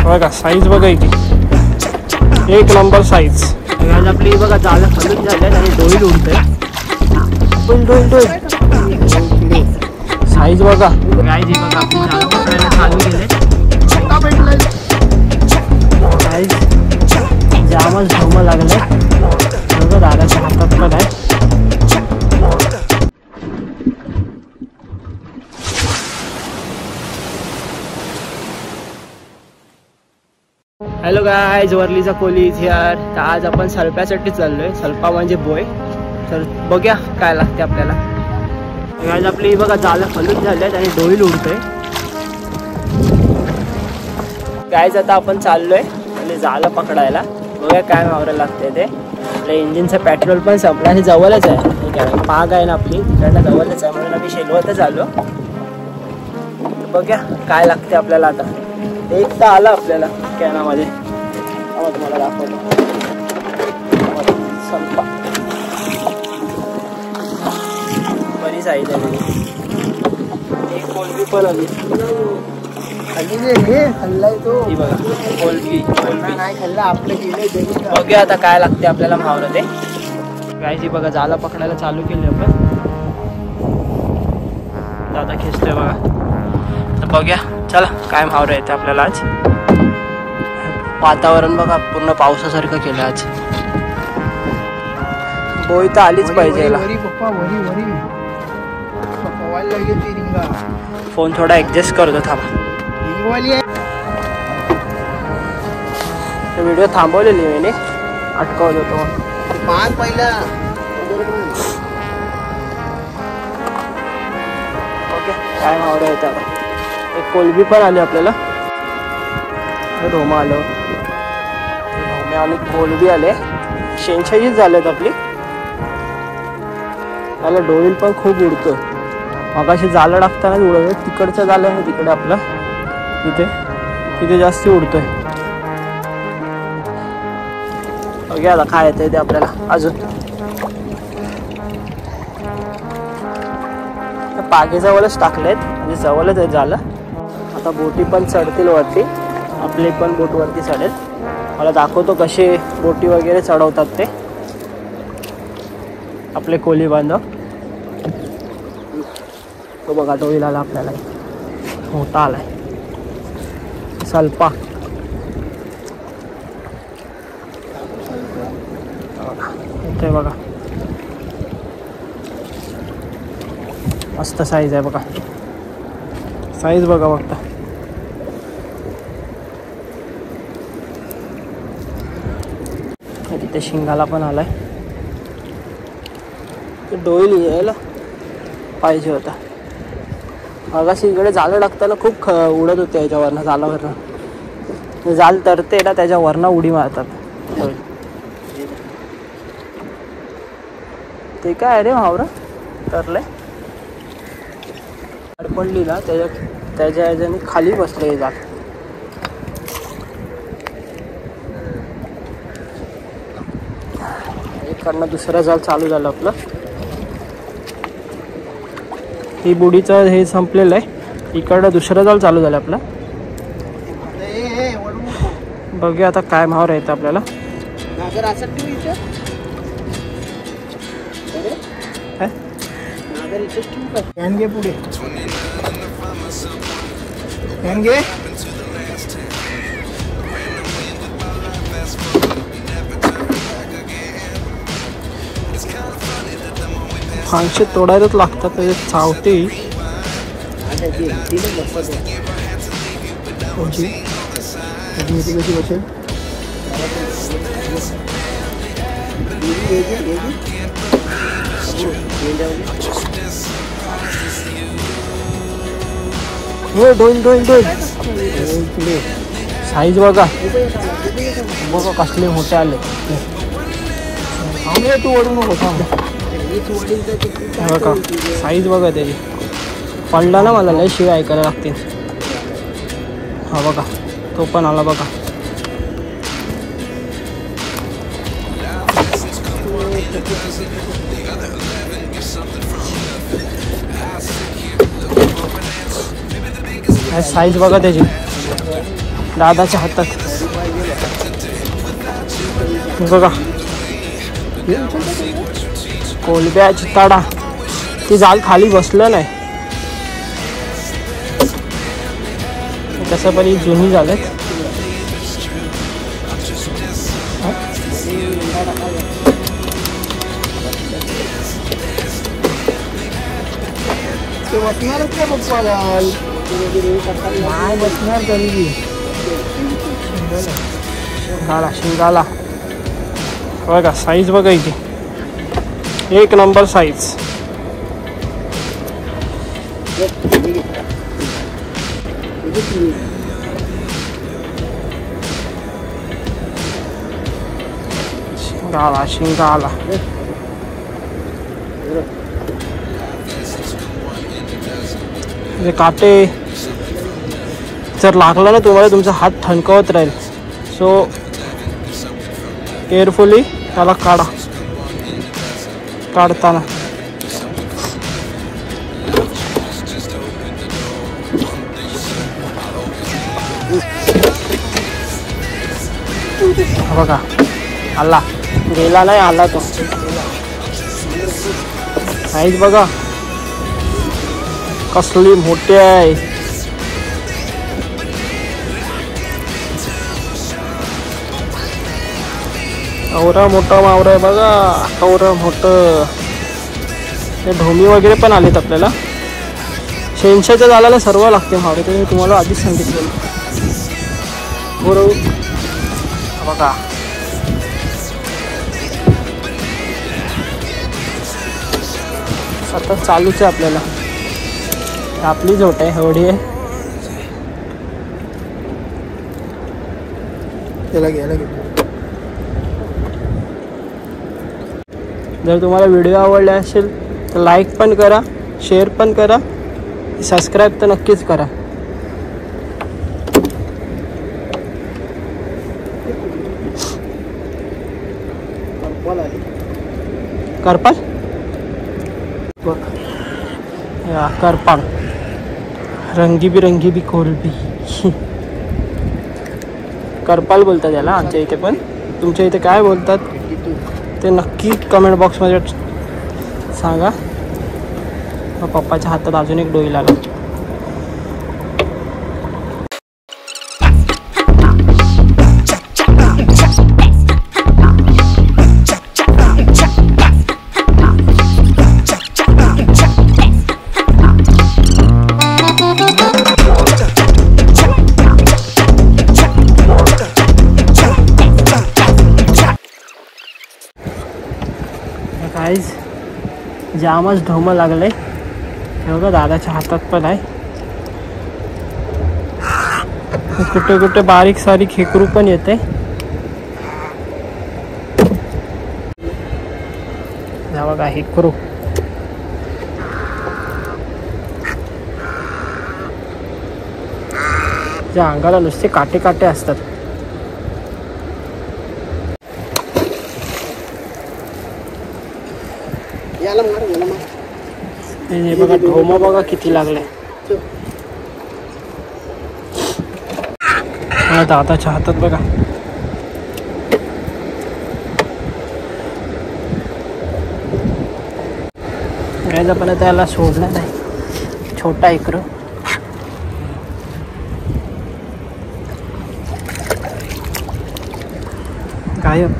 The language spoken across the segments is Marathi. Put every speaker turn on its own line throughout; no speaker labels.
बघा साईज बघा इथे एक नंबर साईज.
आज आपली बघा जाळं खालून झाल्यात आणि डोईल उडतंय.
साईज बघा
गाईज हे बघा आपण जाळं पकडायला चालू केले. गाईज जामच धुमं लागले. बघा दादाच्या हातात पण आहे. हॅलो गाईज, वरलीचा कोली इथे यार. तर आज आपण सलप्यासाठी चाललोय. सलपा म्हणजे बोय. तर बघूया काय लागते आपल्याला. गाईज आपली बघा जाळं खालून झाल्यात आणि डोईल उडतोय. गाईज आता आपण चाललोय आणि जाळं पकडायला. बघूया काय मावरायला लागते ते. आपल्या इंजिनचं पेट्रोल पण संपलं आणि जवळच आहे. पाग आहे ना आपली तिकडनं जवळच आहे म्हणून आम्ही शेलवतच आलो. बघूया काय लागते आपल्याला. आता एक तर आलं आपल्याला कॅनामध्ये. तुम्हाला दाखवतो संपा बरी साईज आहे. एक कोलबी पण आली.
हे हल्लाय तो
बघा कोलबी
नाही खाल्ला आपलं गेले.
बघूया आता काय लागते आपल्याला मावरं ते. गायची बघा जाळं पकडायला चालू केली आपण. दादा खेचतोय बघा. तर बघूया चला काय मावरं येते आपल्याला. आज वातावरण बघा पूर्ण पावसासारखं केलं आज. बोई तर आलीच पाहिजे. फोन थोडा ऍडजस्ट करतो थांबा. व्हिडिओ थांबवलेली मी अटकवत होतो. ओके काय मावरं येते आता. एक कोलबी पण आली आपल्याला. रोमा आलं आणि कोलबी आले. 86 झालेत आपली. त्याला डोईल पण खूप उडतो. मगाशी जाळं टाकतानाच उडवलं. तिकडचं जाळं आहे तिकडे आपलं. तिथे जास्त उडतोय. बघूया आता काय येतंय ते आपल्याला अजून. पागे जवळच टाकलेत म्हणजे जवळच आहे जाळं. आता बोटी पण चढतील वरती. आपली पण बोट वरती चढेल. मला दाखवतो कसे बोटी वगैरे चढवतात ते आपले कोली बांधव. तो बघा डोईल आला आपल्याला. मोठा आलाय सलपा. इथे बघा मस्त साईज आहे बघा. साईज बघा फक्त. तिथे शिंगाला पण आलाय. डोईल यायला पाहिजे होता. मगाशी इकडे जाळं टाकताना खूप उडत होते याच्यावरनं. जाळावरनं जाळ तरते ना त्याच्यावरनं उडी मारतात. ते काय अरे मावरं तरलंय. पडली ना त्याच्या ह्याच्याने खाली बसले जाळ. इकडनं दुसरं जाळ चालू झालं आपलं. ही बुडीचं हे संपलेलं आहे. इकडनं दुसरं जाळ चालू झालं आपलं. बघूया आता काय मावरं येतं आपल्याला.
पुढे घे. फांगशे तोडायलाच लागतात. त्याचे चावते. कशी बसेल. डोईल डोईल डोईल. साईज बघा बघा कसले मोठे आले. तू ओढू नको थांब. बघा साईज बघा त्याची. पडला ना मला लय शिवाय ऐकायला लागतील. हा बघा तो पण आला बघा. साईज बघा त्याची. दादाच्या हातात बघा कोलब्या चिताडा. ती जाल खाली बसलं नाही तसं पण ही जुनी झालेत. नाही बसणार तरी शिंगाला बघा साईज बघा इथे एक नंबर साईज. शिंगाला काटे जर लागला ना तुम्हाला तुमचा हात ठणकावत राहील. सो केअरफुली त्याला काढताना बघा आला गेला नाही आला तो. साईज बघा कसली मोठी आहे. कवरा मोठा मावरा आहे बघा कवरा मोठं. ते ढोमी वगैरे पण आलेत आपल्याला. शेंशाच्या जाळाला सर्व लागते मावरे ते मी तुम्हाला आधीच सांगितलेलं. बरोबर बघा आता चालूच आहे आपल्याला. आपली झोट आहे एवढी आहे. जर तुम्हाला व्हिडिओ आवडला असेल तर लाईक पण करा शेअर पण करा सबस्क्राईब तर नक्कीच करा. करपाल या करपाल रंगीबिरंगी बी कोलबी करपाल बोलतात याला आमच्या इथे. पण तुमच्या इथे काय बोलतात ते नक्की कमेंट बॉक्समध्ये सांगा. पप्पाच्या हातात अजून एक डोई लागला. गाईज जामच ढोमं लागले. हे बघा दादाच्या हातात पण आहे. कुठे कुठे बारीक सारीक खेकरू पण येते. बघा हेकरू ज्या अंगाला नुसते काटे काटे असतात. हे बघा ढोमा बघा किती लागले. दादाच्या हातात बघा. यायचा पण त्याला सोडला नाही छोटा इकडं. गायब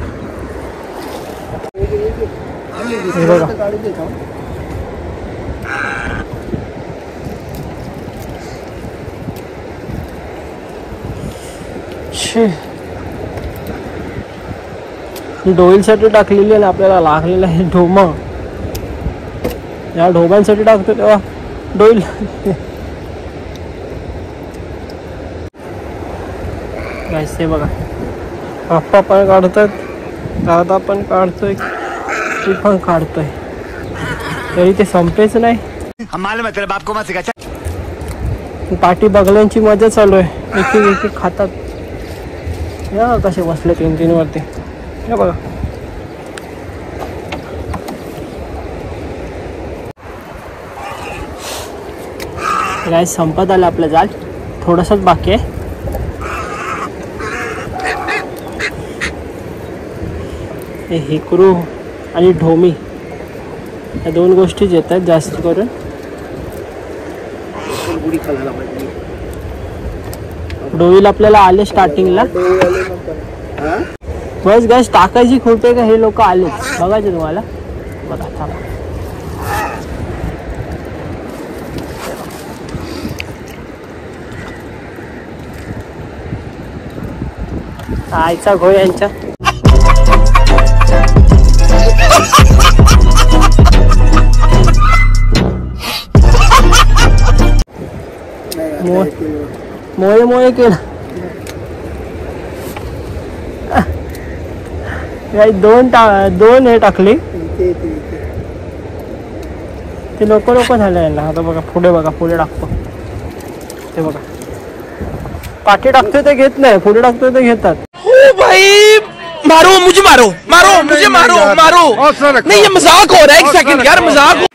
हे बघा. डोईलसाठी टाकलेली आहे आपल्याला लागलेलं आहे ढोमा. या ढोबांसाठी टाकतो तेव्हा डोईल ते बघा. पप्पा पण काढतात दादा पण काढतोय ती पण काढतोय तरी ते संपेच नाही. पाठी बगल्यांची मजा चालू आहे. एक एक खातात. या कसे बसले तीन तीन वरती हे बघा. गाईस संपत आलं आपलं जाल. थोडंसंच बाकी आहे. हे हिकरू आणि ढोमी या दोन गोष्टीच येत आहेत जास्त करून. डोईल आपल्याला आले स्टार्टिंगला. बस गॅस टाकायची खोटे का हे लोक आले बघायचे तुम्हाला. बघा थांबा. आईचा घोय यांच्या. मोये मोये केलं दोन हे टाकली ते नको झालं यांना. आता बघा पुढे बघा, पुढे टाकतो ते बघा. पाठी टाकतोय ते घेत नाही, पुढे टाकतोय ते घेतात.
ओ भाई मारो मुझे, मारो मारो मुझे, मारो मारो. नहीं ये मजाक हो रहा है, एक सेकंड यार मजाक.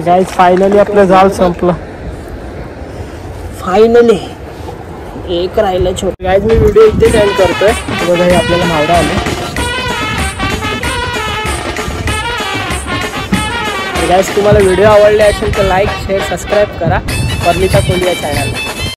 गाइस फायनली आपलं जाल संपलं. फायनली एक राहिलं छोटं. गाइस मी व्हिडिओ इथे सेंड करतोय. बघा हे आपल्याला मावडा आले. गाइस तुम्हाला व्हिडिओ आवडले असेल तर लाईक शेअर सबस्क्राईब करा परलिता कोहली या चॅनलला.